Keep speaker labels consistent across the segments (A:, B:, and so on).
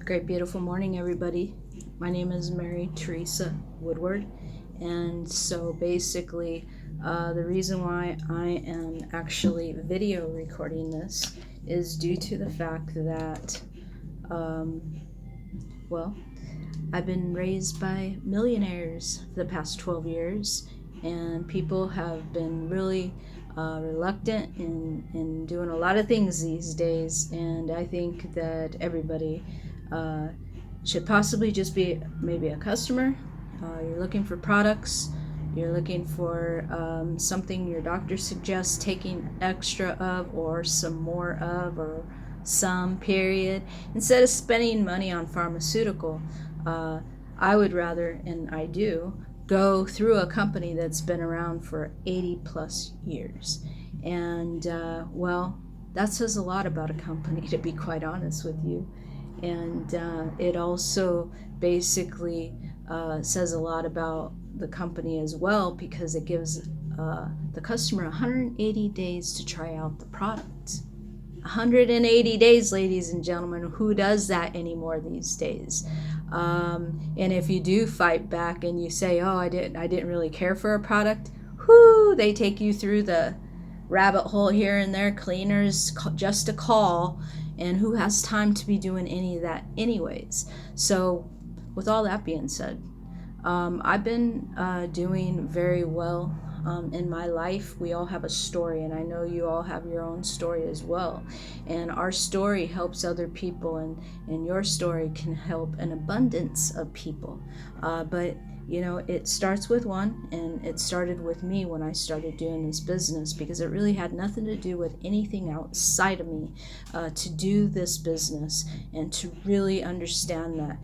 A: Great, beautiful morning, everybody. My name is Mary Teresa Woodward, and so basically, the reason why I am actually video recording this is due to the fact that, um, well, I've been raised by millionaires for the past 12 years, and people have been really reluctant in doing a lot of things these days. And I think that everybody uh, should possibly just be maybe a customer. You're looking for products, you're looking for something your doctor suggests taking extra of, or some more of, or some period. Instead of spending money on pharmaceutical, uh, I would rather, and I do, go through a company that's been around for 80 plus years. And well, that says a lot about a company, to be quite honest with you. And it also basically says a lot about the company as well, because it gives the customer 180 days to try out the product. 180 days, ladies and gentlemen. Who does that anymore these days? And if you do fight back and you say, "Oh, I didn't really care for a product," whoo, they take you through the rabbit hole here and there. Cleaners just a call, and who has time to be doing any of that, anyways? So, with all that being said, I've been doing very well in my life. We all have a story, and I know you all have your own story as well. And our story helps other people, and your story can help an abundance of people. But you know, it starts with one, and it started with me when I started doing this business, because it really had nothing to do with anything outside of me to do this business, and to really understand that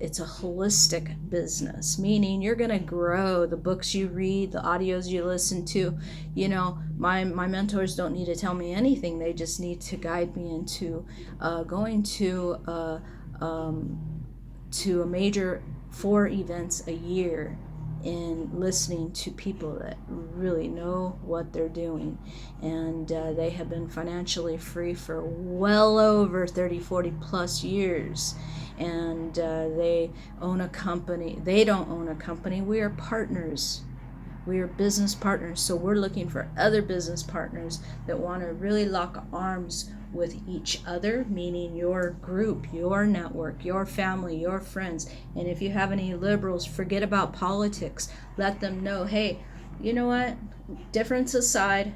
A: it's a holistic business, meaning you're going to grow the books you read, the audios you listen to. You know, my mentors don't need to tell me anything. They just need to guide me into going to a major 4 events a year, and listening to people that really know what they're doing. And they have been financially free for well over 30, 40 plus years. And they own a company. They don't own a company. We are partners. We are business partners. So we're looking for other business partners that want to really lock arms with each other, meaning your group, your network, your family, your friends. And if you have any liberals, forget about politics. Let them know, hey, you know what? Difference aside,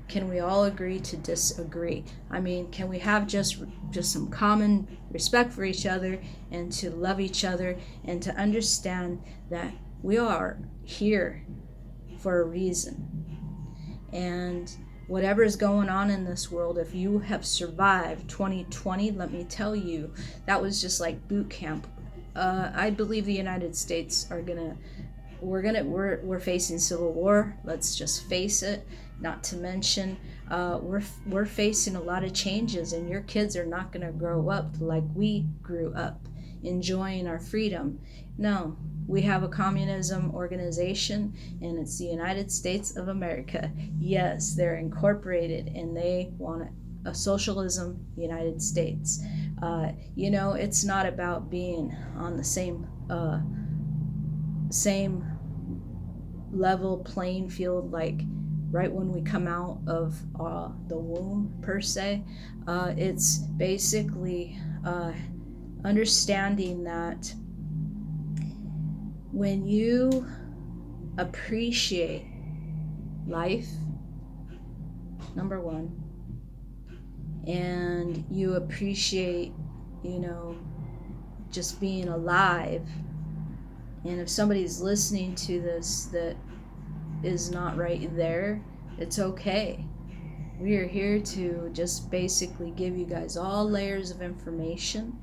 A: can we all agree to disagree? I mean, can we have just some common respect for each other, and to love each other, and to understand that we are here for a reason. And whatever is going on in this world, if you have survived 2020, let me tell you, that was just like boot camp. I believe the United States we're facing civil war. Let's just face it. Not to mention, we're facing a lot of changes, and your kids are not going to grow up like we grew up, enjoying our freedom. No, we have a communism organization, and it's the United States of America. Yes, they're incorporated, and they want a socialism United States. You know, it's not about being on the same level playing field, like right when we come out of the womb, per se. It's basically understanding that when you appreciate life, number one, and you appreciate, you know, just being alive. And if somebody's listening to this that is not right there, it's okay. We are here to just basically give you guys all layers of information,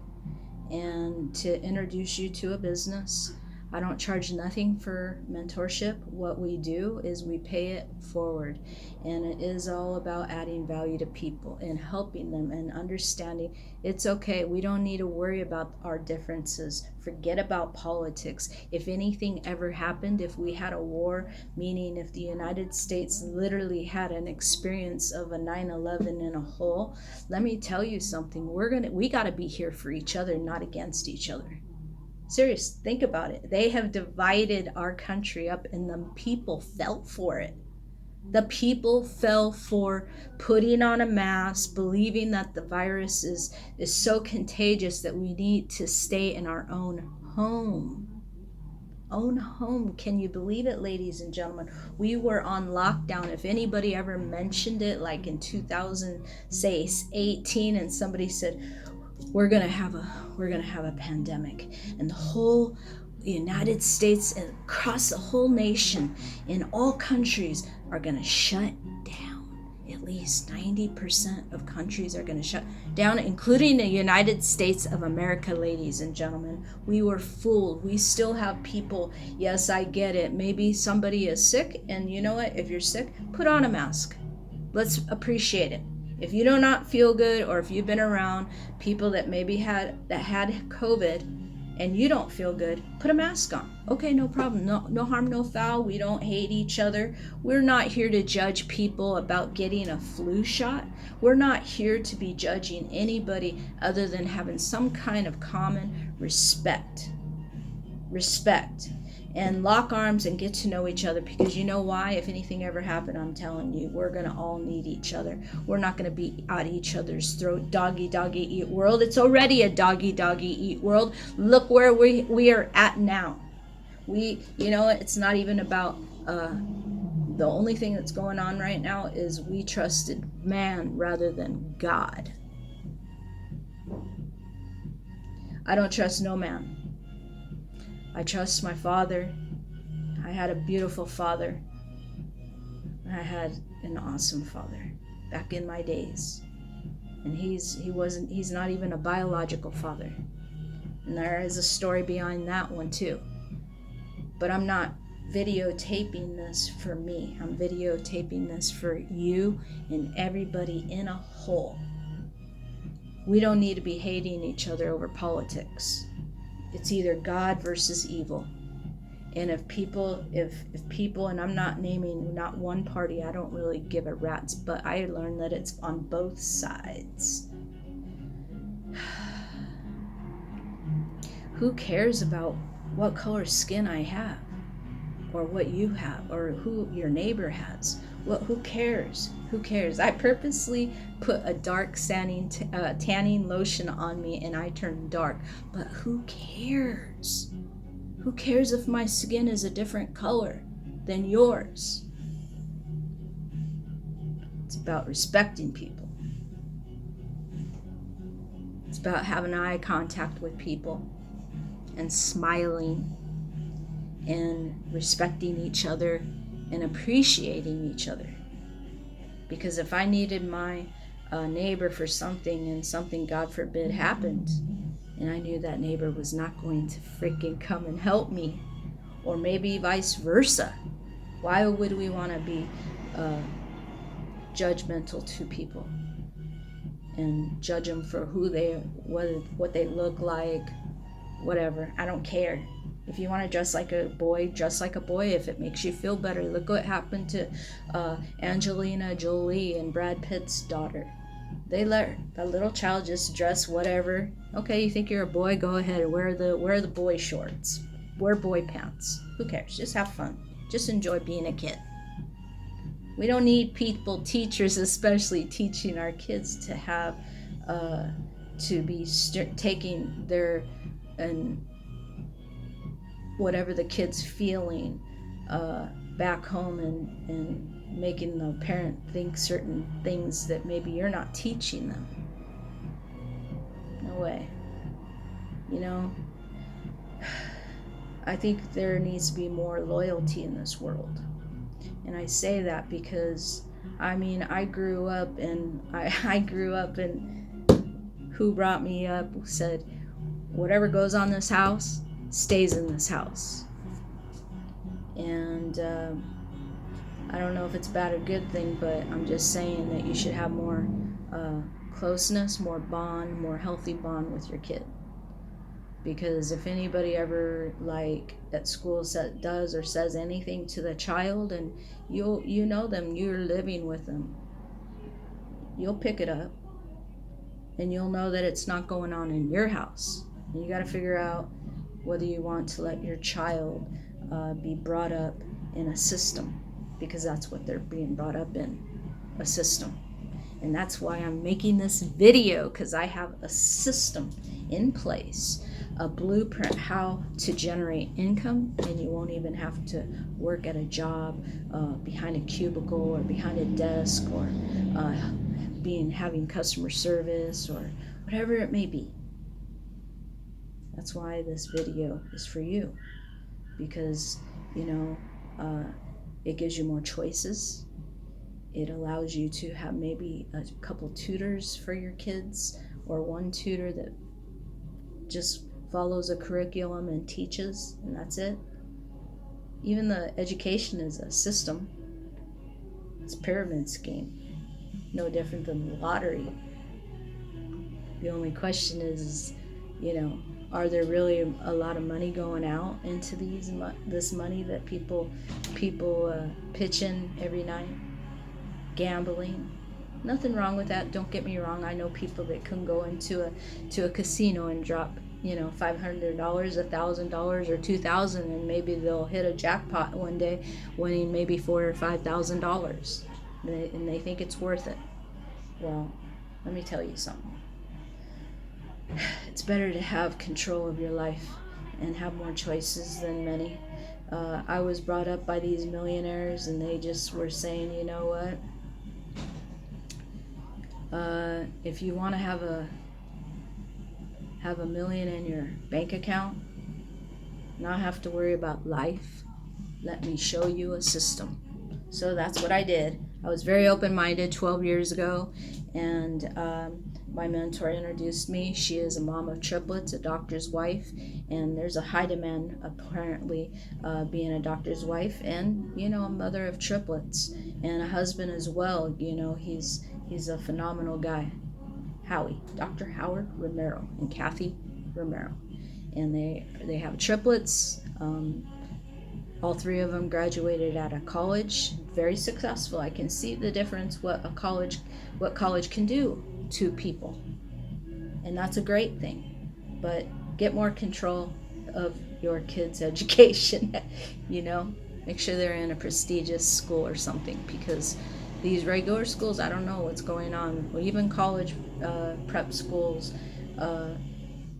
A: and to introduce you to a business. I don't charge nothing for mentorship. What we do is we pay it forward, and it is all about adding value to people and helping them and understanding it's okay. We don't need to worry about our differences. Forget about politics. If anything ever happened, if we had a war, meaning if the United States literally had an experience of a 9/11 in a hole, let me tell you something. We got to be here for each other, not against each other. Serious, think about it. They have divided our country up, and the people fell for it. The people fell for putting on a mask, believing that the virus is so contagious that we need to stay in our own home. Own home. Can you believe it, ladies and gentlemen? We were on lockdown. If anybody ever mentioned it, like in 2018, and somebody said, we're gonna have a pandemic, and the whole United States and across the whole nation in all countries are gonna shut down. At least 90% of countries are gonna shut down, including the United States of America, ladies and gentlemen. We were fooled. We still have people, yes, I get it. Maybe somebody is sick, and you know what? If you're sick, put on a mask. Let's appreciate it. If you do not feel good, or if you've been around people that maybe had COVID and you don't feel good, put a mask on. Okay, no problem. No harm, no foul. We don't hate each other. We're not here to judge people about getting a flu shot. We're not here to be judging anybody other than having some kind of common respect. And lock arms and get to know each other, because you know why? If anything ever happened, I'm telling you, we're going to all need each other. We're not going to be at each other's throat. Doggy eat world. It's already a doggy eat world. Look where we are at now. It's not even about the only thing that's going on right now is we trusted man rather than God. I don't trust no man. I trust my father. I had a beautiful father. I had an awesome father back in my days. And he's not even a biological father. And there is a story behind that one too. But I'm not videotaping this for me. I'm videotaping this for you and everybody in a whole. We don't need to be hating each other over politics. It's either God versus evil. And if people, and I'm not naming not one party, I don't really give a rat's, but I learned that it's on both sides. Who cares about what color skin I have, or what you have, or who your neighbor has? Who cares? Who cares? I purposely put a dark tanning lotion on me and I turned dark. But who cares? Who cares if my skin is a different color than yours? It's about respecting people. It's about having eye contact with people and smiling and respecting each other and appreciating each other. Because if I needed my neighbor for something, and something, God forbid, happened, and I knew that neighbor was not going to freaking come and help me, or maybe vice versa, why would we want to be judgmental to people and judge them for what they look like, whatever? I don't care. If you want to dress like a boy, dress like a boy if it makes you feel better. Look what happened to Angelina Jolie and Brad Pitt's daughter. They let that little child just dress whatever. Okay, you think you're a boy? Go ahead and wear the boy shorts. Wear boy pants. Who cares? Just have fun. Just enjoy being a kid. We don't need people, teachers especially, teaching our kids to have to be taking their and whatever the kid's feeling back home and making the parent think certain things that maybe you're not teaching them. No way. I think there needs to be more loyalty in this world. And I say that because, I grew up and who brought me up said, whatever goes on this house stays in this house. And I don't know if it's a bad or good thing, but I'm just saying that you should have more closeness, more bond, more healthy bond with your kid. Because if anybody ever, like at school, does or says anything to the child, and you know them, you're living with them, you'll pick it up, and you'll know that it's not going on in your house. And you got to figure out whether you want to let your child be brought up in a system, because that's what they're being brought up in, a system. And that's why I'm making this video, because I have a system in place, a blueprint how to generate income, and you won't even have to work at a job behind a cubicle or behind a desk, or having customer service, or whatever it may be. That's why this video is for you, because it gives you more choices. It allows you to have maybe a couple tutors for your kids, or one tutor that just follows a curriculum and teaches, and that's it. Even the education is a system. It's a pyramid scheme, no different than the lottery. The only question is, are there really a lot of money going out into this money that people pitch in every night? Gambling. Nothing wrong with that, don't get me wrong. I know people that can go into a casino and drop $500, $1,000, or $2,000, and maybe they'll hit a jackpot one day, winning maybe $4,000 or $5,000, and they think it's worth it. Well, let me tell you something. It's better to have control of your life and have more choices than many. I was brought up by these millionaires, and they just were saying, you know what? If you want to have a $1 million in your bank account, not have to worry about life, let me show you a system. So that's what I did. I was very open-minded 12 years ago, and my mentor introduced me. She is a mom of triplets, a doctor's wife, and there's a high demand apparently being a doctor's wife, and a mother of triplets, and a husband as well. He's a phenomenal guy. Howie, Dr. Howard Romero and Kathy Romero, and they have triplets. All three of them graduated out of college, very successful. I can see the difference what college can do to people, and that's a great thing. But get more control of your kids' education. Make sure they're in a prestigious school or something, because these regular schools, I don't know what's going on. Well, even college prep schools,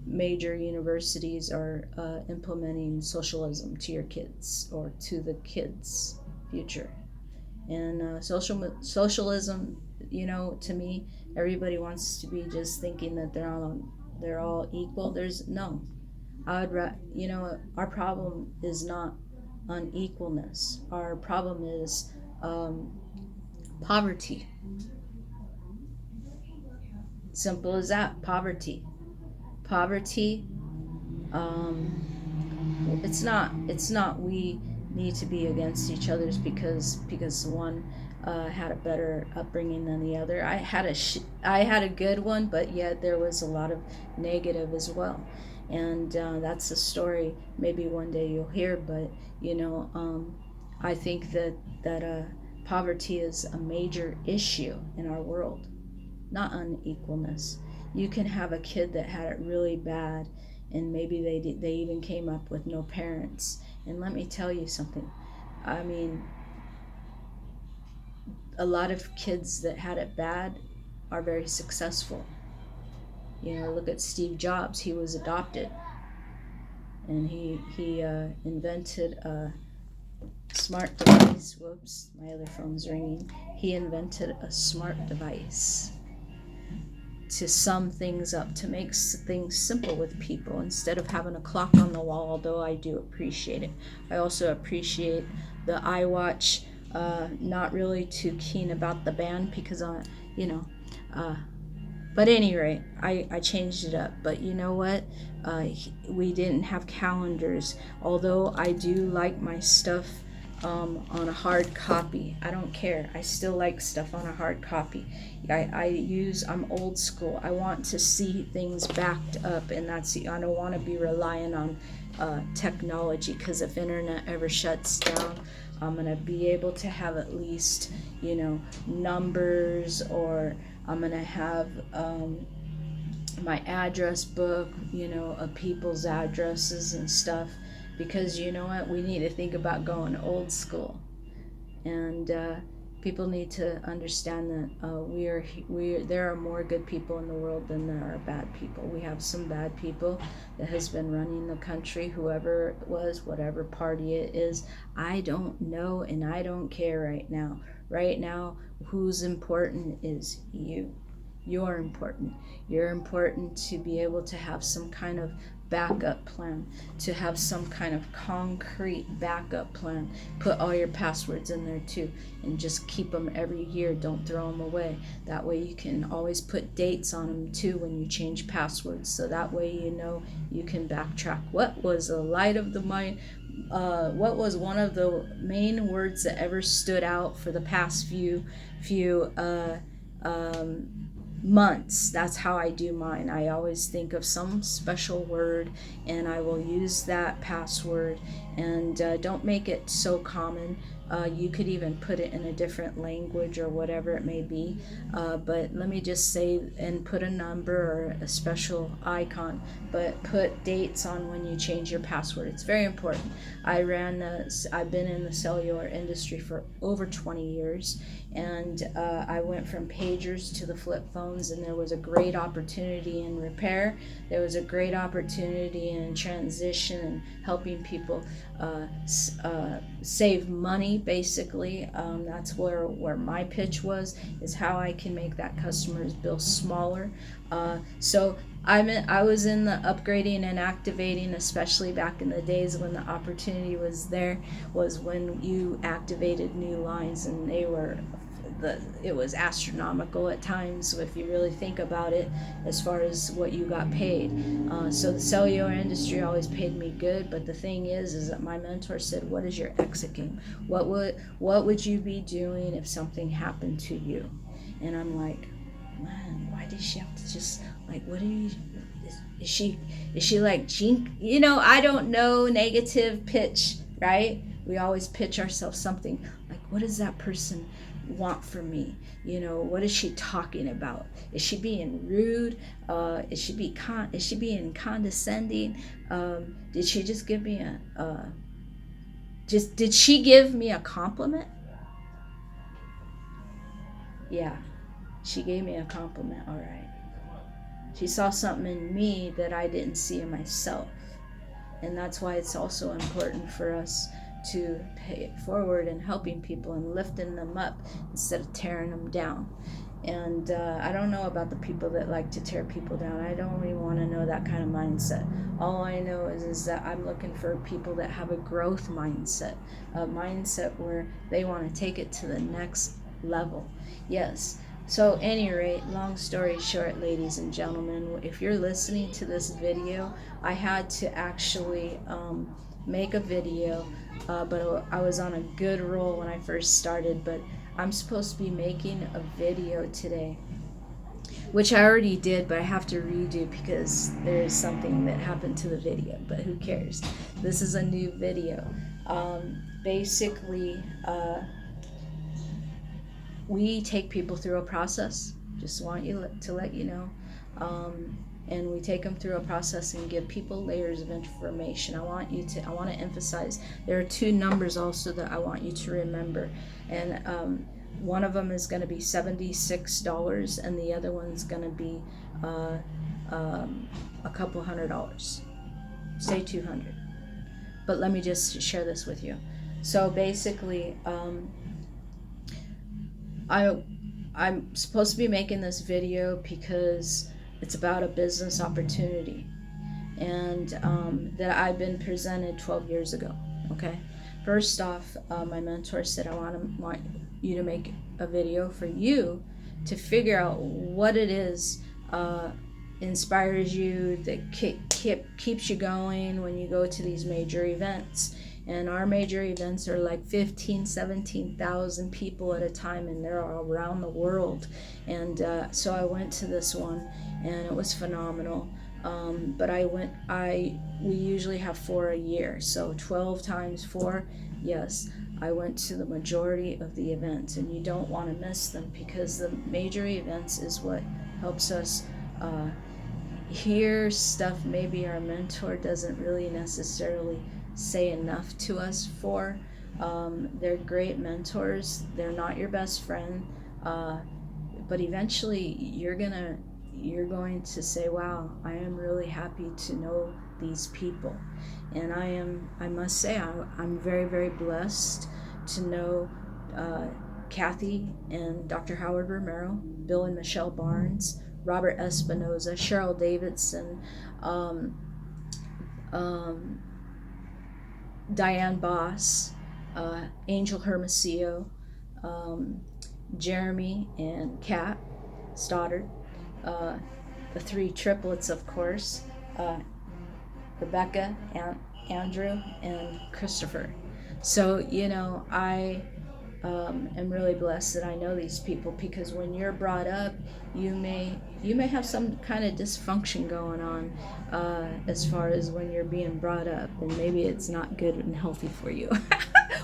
A: major universities are implementing socialism to your kids, or to the kids' future. And socialism, to me, everybody wants to be just thinking that they're all equal. There's no. Our problem is not unequalness. Our problem is poverty. Simple as that. Poverty. It's not we need to be against each other's because one had a better upbringing than the other. I had a good one, but yet there was a lot of negative as well. And that's a story maybe one day you'll hear. But I think that poverty is a major issue in our world, not unequalness. You can have a kid that had it really bad, and maybe they even came up with no parents. And let me tell you something. I mean, a lot of kids that had it bad are very successful. Look at Steve Jobs. He was adopted, and he invented a smart device. Whoops, my other phone's ringing. He invented a smart device to sum things up, to make things simple with people instead of having a clock on the wall, although I do appreciate it. I also appreciate the iWatch. Not really too keen about the band, because But anyway, I changed it up. But you know what? We didn't have calendars. Although I do like my stuff on a hard copy. I don't care. I still like stuff on a hard copy. I'm old school. I want to see things backed up, and I don't want to be relying on technology, because if internet ever shuts down, I'm going to be able to have at least, numbers, or I'm going to have my address book, of people's addresses and stuff. Because you know what, we need to think about going old school, and people need to understand that there are more good people in the world than there are bad people. We have some bad people that has been running the country, whoever it was, whatever party it is. I don't know, and I don't care right now. Right now, who's important is you. You're important. You're important to be able to have some kind of backup plan, to have some kind of concrete backup plan. Put all your passwords in there too, and just keep them every year. Don't throw them away. That way you can always put dates on them too when you change passwords, so that way you can backtrack. What was the light of the mind? What was one of the main words that ever stood out for the past few months? That's how I do mine. I always think of some special word, and I will use that password, and don't make it so common. You could even put it in a different language or whatever it may be, but let me just say, and put a number or a special icon, but put dates on when you change your password. It's very important. I've been in the cellular industry for over 20 years, and I went from pagers to the flip phones, and there was a great opportunity in repair. There was a great opportunity in transition and helping people save money, basically. That's where my pitch is how I can make that customer's bill smaller. So I was in the upgrading and activating, especially back in the days when the opportunity was there, was when you activated new lines, and it was astronomical at times, if you really think about it, as far as what you got paid. So the cellular industry always paid me good, but the thing is that my mentor said, what is your exit game? What would you be doing if something happened to you? And I'm like, man, why did she have to just, like, what are you, is she like jink? I don't know, negative pitch, right? We always pitch ourselves something like, what does that person want from me? What is she talking about? Is she being rude? Is she being condescending? Did she just give me did she give me a compliment? Yeah, she gave me a compliment, all right. She saw something in me that I didn't see in myself. And that's why it's also important for us to pay it forward and helping people and lifting them up instead of tearing them down. And I don't know about the people that like to tear people down. I don't really want to know that kind of mindset. All I know is that I'm looking for people that have a growth mindset, a mindset where they want to take it to the next level. Yes. So, any rate, long story short, ladies and gentlemen, if you're listening to this video, I had to actually make a video, but I was on a good roll when I first started, but I'm supposed to be making a video today, which I already did, but I have to redo because there is something that happened to the video, but who cares? This is a new video. Basically, we take people through a process. Just want to let you know. And we take them through a process and give people layers of information. I want to emphasize, there are two numbers also that I want you to remember. And one of them is going to be $76, and the other one's going to be a couple $100. Say $200. But let me just share this with you. So basically, I'm supposed to be making this video because it's about a business opportunity, and that I've been presented 12 years ago. Okay, first off, my mentor said, I want you to make a video for you to figure out what it is inspires you, that keeps you going when you go to these major events. And our major events are like 17,000 people at a time, and they're all around the world. And so I went to this one, and it was phenomenal. But we usually have 4 a year, so 12 times 4, yes. I went to the majority of the events, and you don't want to miss them, because the major events is what helps us hear stuff maybe our mentor doesn't really necessarily say enough to us for. They're great mentors. They're not your best friend, but eventually you're going to say, wow, I am really happy to know these people. And I must say, I'm very, very blessed to know Kathy and Dr. Howard Romero, Bill and Michelle Barnes, Robert Espinoza, Cheryl Davidson, Diane Boss, Angel Hermosillo, Jeremy and Kat Stoddard, the 3 triplets, of course, Rebecca, Andrew, and Christopher. So, I am really blessed that I know these people, because when you're brought up, you may have some kind of dysfunction going on as far as when you're being brought up, and maybe it's not good and healthy for you.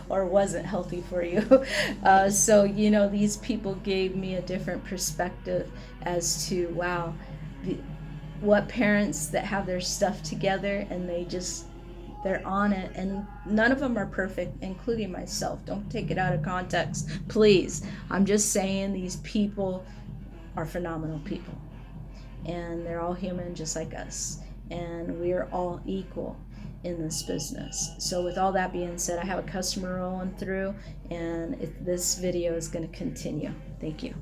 A: Or wasn't healthy for you. So these people gave me a different perspective as to, wow, what parents that have their stuff together, and they're on it, and none of them are perfect, including myself. Don't take it out of context, please. I'm just saying these people are phenomenal people, and they're all human just like us, and we're all equal in this business. So with all that being said, I have a customer rolling through, and this video is going to continue. Thank you.